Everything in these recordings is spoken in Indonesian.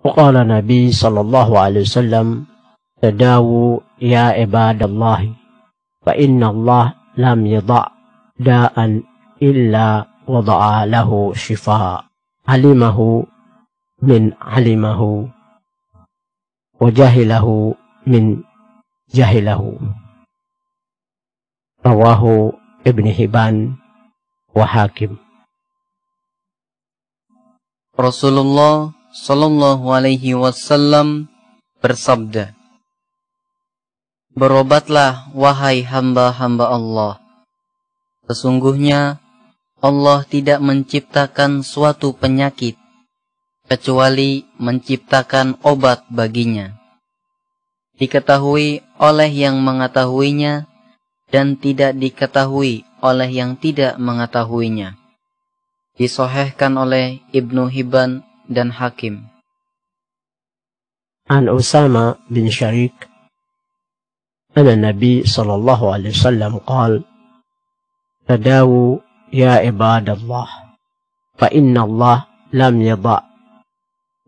وقال النبي صلى الله عليه وسلم تداووا يا عباد الله فإن الله لم يضع داء إلا وضع له شفاء علمه من علمه وجهله من جهله رواه ابن حبان وحاكم. Rasulullah Shallallahu Alaihi Wasallam bersabda, berobatlah wahai hamba-hamba Allah. Sesungguhnya Allah tidak menciptakan suatu penyakit kecuali menciptakan obat baginya. Diketahui oleh yang mengetahuinya dan tidak diketahui oleh yang tidak mengetahuinya. Disahihkan oleh Ibnu Hibban dan Hakim. An Usama bin Sharik anna Nabi sallallahu alaihi wasallam qala tadawu ya ibadallah fa inna Allah lam yada'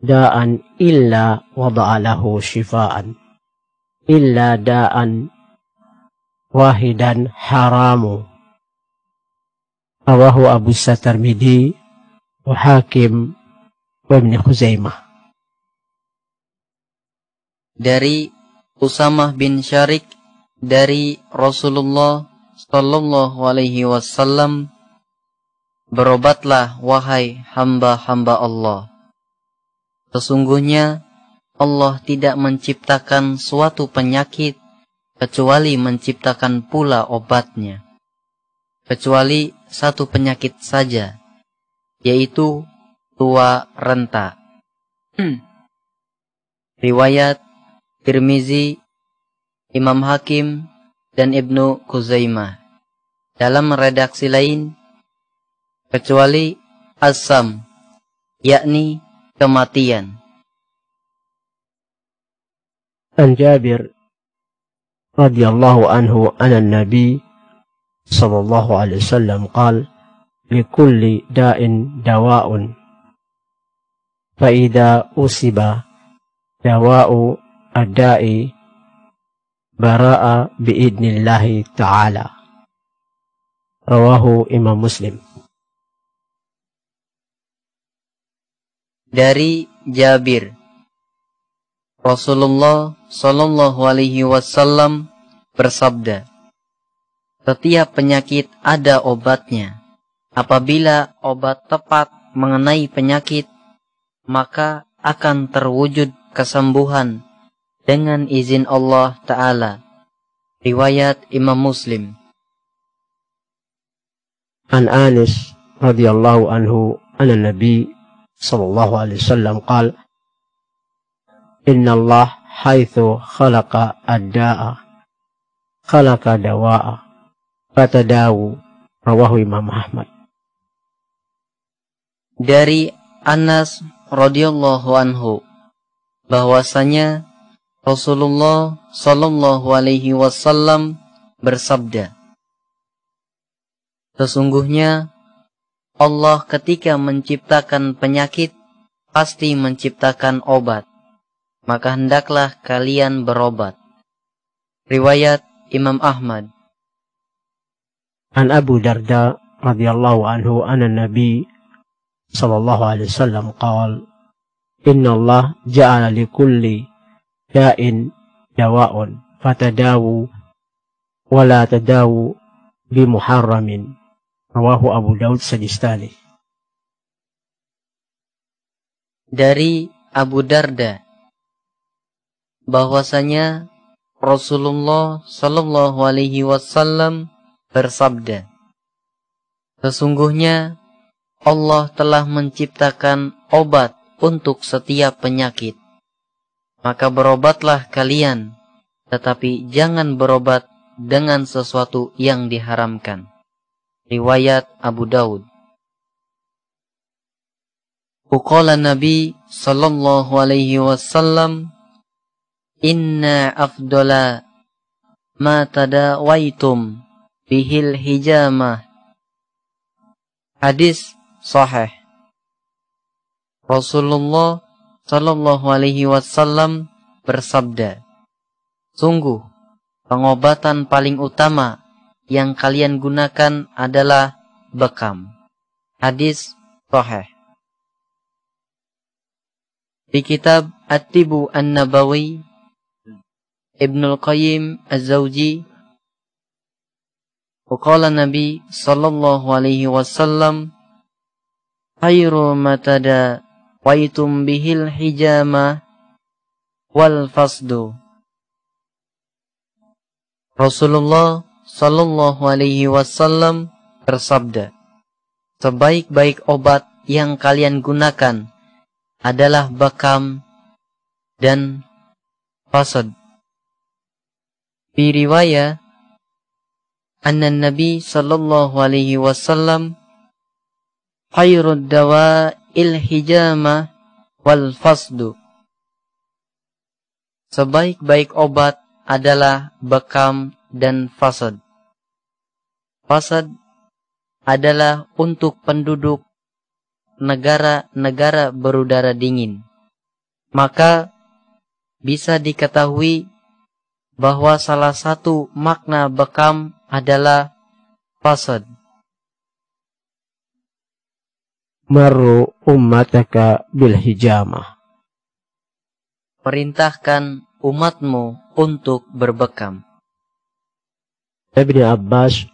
da'an illa wada'a lahu shifaan illa da'an wahidan haramu rawahu Abu Tirmidzi wa Hakim wa Ibnu Khuzaimah. Dari Usamah bin Syarik dari Rasulullah Sallallahu Alaihi Wasallam, berobatlah wahai hamba-hamba Allah. Sesungguhnya Allah tidak menciptakan suatu penyakit kecuali menciptakan pula obatnya. Kecuali satu penyakit saja, yaitu tua renta. Riwayat Tirmizi, Imam Hakim, dan Ibnu Khuzaimah. Dalam redaksi lain, kecuali asam, yakni kematian. An Jabir radhiyallahu anhu anna Nabi sallallahu alaihi wasallam qala likulli da'in dawa'un fa idza usiba dawa'u ad-da'i bara'a biidnillahi ta'ala. Rawahu Imam Muslim. Dari Jabir, Rasulullah Shallallahu Alaihi Wasallam bersabda, setiap penyakit ada obatnya. Apabila obat tepat mengenai penyakit, maka akan terwujud kesembuhan dengan izin Allah Ta'ala. Riwayat Imam Muslim. An Anas radhiyallahu anhu anna Nabi sallallahu alaihi wasallam qala inna Allah haitsu khalaqa ad-da'a khalaqa dawa'a fatadawu. Rawahu Imam Ahmad. Dari Anas radhiyallahu anhu bahwasanya Rasulullah Shallallahu Alaihi Wasallam bersabda, sesungguhnya Allah ketika menciptakan penyakit pasti menciptakan obat, maka hendaklah kalian berobat. Riwayat Imam Ahmad. An Abu Darda radhiyallahu anhu anna Nabi sallallahu alaihi wasallam qala inna Allah ja'ala likulli da'in dawa'un fatadawu wa la tadawu bi muharramin. Rawahu Abu Daud Sajistani. Dari Abu Darda bahwasanya Rasulullah Shallallahu Alaihi Wasallam bersabda, sesungguhnya Allah telah menciptakan obat untuk setiap penyakit. Maka berobatlah kalian, tetapi jangan berobat dengan sesuatu yang diharamkan. Riwayat Abu Daud. Qala Nabi sallallahu alaihi wasallam, inna afdala ma tadawaitum bihil hijamah. Hadis sahih. Rasulullah Shallallahu Alaihi Wasallam bersabda, sungguh pengobatan paling utama yang kalian gunakan adalah bekam. Hadis sahih. Di kitab At-Tibu An-Nabawi, Ibnul Qayyim Az-Zawji, qala Nabi sallallahu alaihi wasallam, khairu ma tadawaitum bihil hijama wal fasdu. Rasulullah sallallahu alaihi wasallam bersabda, sebaik-baik obat yang kalian gunakan adalah bekam dan fasad. Fi riwayah anna Nabi sallallahu alaihi wasallam khairud dawa'il hijama wal fasdu. Sebaik-baik obat adalah bekam dan fasad. Fasad adalah untuk penduduk negara-negara berudara dingin. Maka bisa diketahui bahwa salah satu makna bekam adalah fasad. Maru ummataka bil hijamah. Perintahkan umatmu untuk berbekam. Ibn Abbas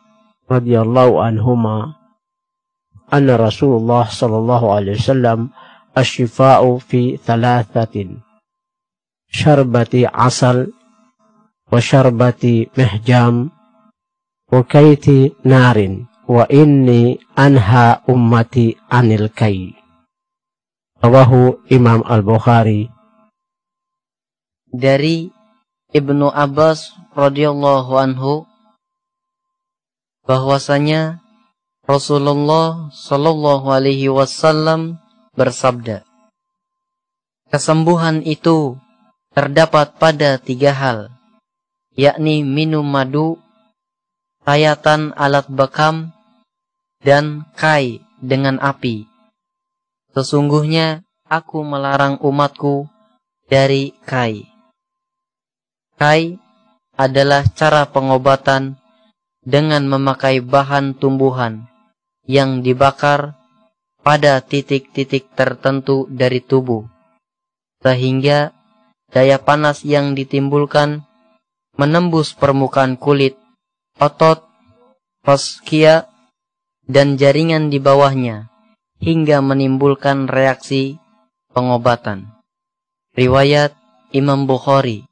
radhiyallahu anhuma anna Rasulullah sallallahu alaihi wasallam asyifa'u fi thalathatin, syarbati asal wa syarbati mihjam wa kaiti narin wa inni anha ummati anil kai. Rawahu Imam Al-Bukhari. Dari Ibnu Abbas radhiyallahu anhu bahwasanya Rasulullah sallallahu alaihi wasallam bersabda, kesembuhan itu terdapat pada 3 hal, yakni minum madu, tayatan alat bekam, dan kai dengan api. Sesungguhnya aku melarang umatku dari kai. Kai adalah cara pengobatan dengan memakai bahan tumbuhan yang dibakar pada titik-titik tertentu dari tubuh, sehingga daya panas yang ditimbulkan menembus permukaan kulit, otot, faskia, dan jaringan di bawahnya, hingga menimbulkan reaksi pengobatan. Riwayat Imam Bukhari.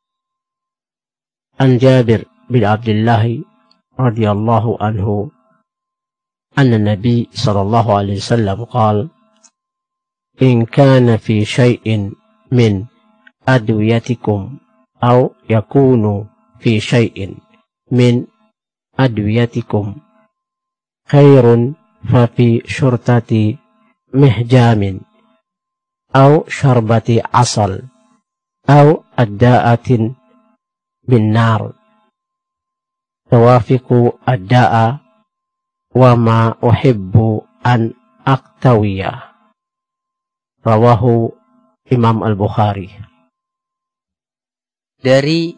An Jabir bin Abdullah radhiyallahu anhu anna Nabi sallallahu alaihi wasallam qala, in kana fi syai'in min adwiyatikum aw yakunu fi syai'in min adwiyatikum khairun fa fi syurtati mihjamin aw syarbati asal aw adda'atin bin nar tawafiqu adda'a wa ma uhibbu an aktawiya. Rawahu Imam Al-Bukhari. Dari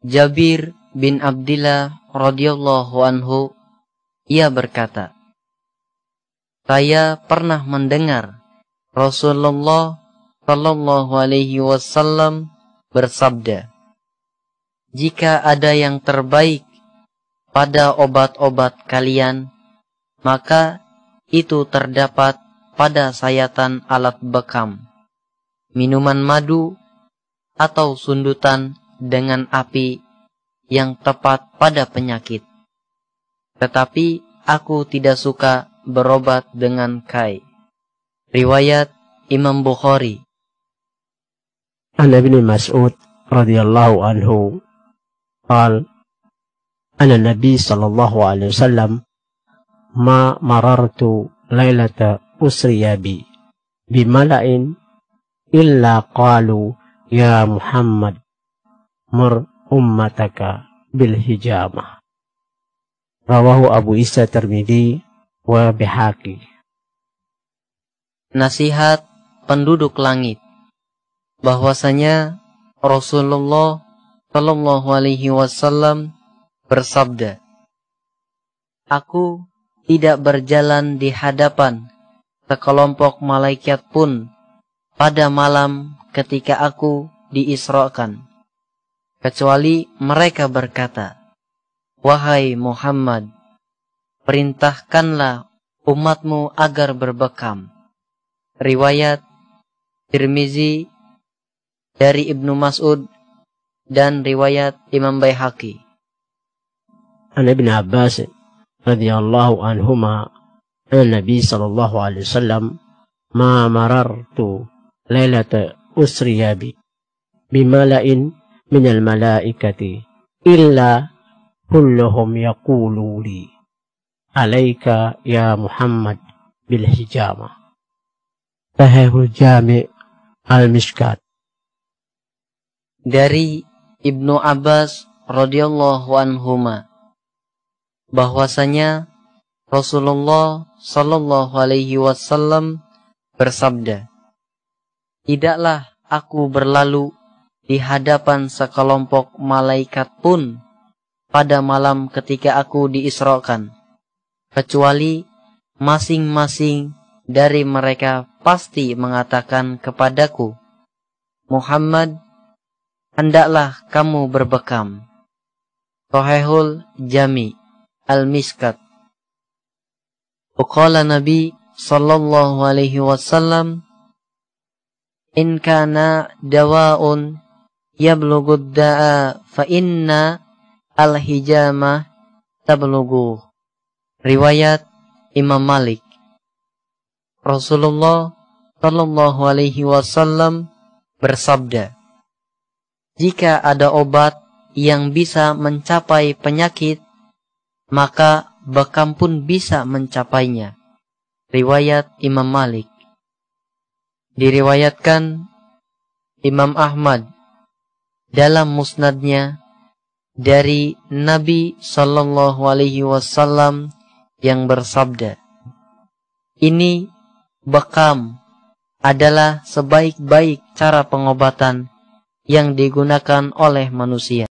Jabir bin Abdillah radhiyallahu anhu, ia berkata, saya pernah mendengar Rasulullah sallallahu alaihi wasallam bersabda, jika ada yang terbaik pada obat-obat kalian, maka itu terdapat pada sayatan alat bekam, minuman madu, atau sundutan dengan api yang tepat pada penyakit. Tetapi aku tidak suka berobat dengan kai. Riwayat Imam Bukhari. An Ibn Mas'ud radhiyallahu anhu qala, anna Nabi sallallahu alaihi wasallam ma marartu lailata usriya bi mala'in illa qalu ya Muhammad mur ummataka bil hijamah. Rawahu Abu Isa Tirmidzi wa Bihaqi. Nasihat penduduk langit. bahwasanya Rasulullah Shallallahu Alaihi Wasallam bersabda, "Aku tidak berjalan di hadapan sekelompok malaikat pun pada malam ketika aku diisrakan, kecuali mereka berkata, 'Wahai Muhammad, perintahkanlah umatmu agar berbekam.'" Riwayat Tirmizi dari Ibnu Mas'ud dan riwayat Imam Baihaqi. عن ابن عباس رضي الله عنهما عن النبي صلى الله عليه وسلم ما مررت ليلة أسري بي بملأ من الملائكة إلا كلهم يقولوا لي عليك يا محمد بالحجامة. صحيح الجامع المشكات. Dari Ibnu Abbas radhiyallahu anhuma bahwasanya Rasulullah Shallallahu Alaihi Wasallam bersabda, "Tidaklah aku berlalu di hadapan sekelompok malaikat pun pada malam ketika aku diisrakan, kecuali masing-masing dari mereka pasti mengatakan kepadaku, 'Muhammad, hendaklah kamu berbekam.'" Sahihul Jami Al-Miskat. Qala Nabi sallallahu alaihi wasallam, "In kana dawa'un yablughud da'a fa inna al-hijamah tablughu." Riwayat Imam Malik. Rasulullah sallallahu alaihi wasallam bersabda, "Jika ada obat yang bisa mencapai penyakit, maka bekam pun bisa mencapainya." Riwayat Imam Malik. Diriwayatkan Imam Ahmad dalam musnadnya dari Nabi Sallallahu Alaihi Wasallam yang bersabda, "Ini bekam adalah sebaik-baik cara pengobatan yang digunakan oleh manusia."